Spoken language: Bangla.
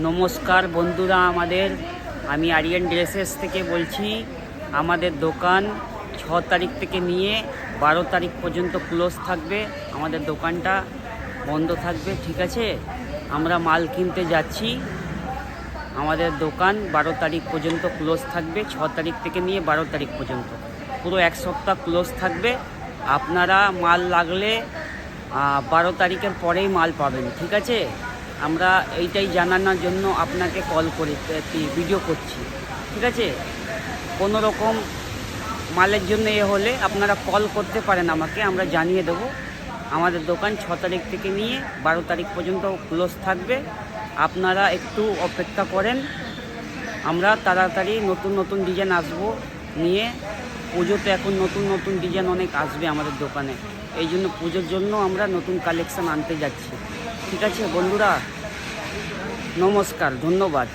নমস্কার বন্ধুরা, আমি আরিয়ান ড্রেসেস থেকে বলছি। আমাদের দোকান 6 তারিখ থেকে নিয়ে 12 তারিখ পর্যন্ত ক্লোজ থাকবে। আমাদের দোকানটা বন্ধ থাকবে, ঠিক আছে? আমরা মাল কিনতে যাচ্ছি। আমাদের দোকান 12 তারিখ পর্যন্ত ক্লোজ থাকবে। 6 তারিখ থেকে নিয়ে 12 তারিখ পর্যন্ত পুরো এক সপ্তাহ ক্লোজ থাকবে। আপনারা মাল লাগলে 12 তারিখের পরেই মাল পাবেন, ঠিক আছে? আমরা এইটাই জানানোর জন্য আপনাকে কল করে ভিডিও করছি, ঠিক আছে? কোনো রকম মালের জন্য হলে আপনারা কল করতে পারেন আমাকে, আমরা জানিয়ে দেবো। আমাদের দোকান 6 তারিখ থেকে নিয়ে 12 তারিখ পর্যন্ত ক্লোজ থাকবে। আপনারা একটু অপেক্ষা করেন। আমরা তাড়াতাড়ি নতুন নতুন ডিজাইন আসবো নিয়ে। পুজোতে এখন নতুন নতুন ডিজাইন অনেক আসবে আমাদের দোকানে, এই জন্য পুজোর জন্য আমরা নতুন কালেকশান আনতে যাচ্ছি, ঠিক আছে বন্ধুরা? নমস্কার, ধন্যবাদ।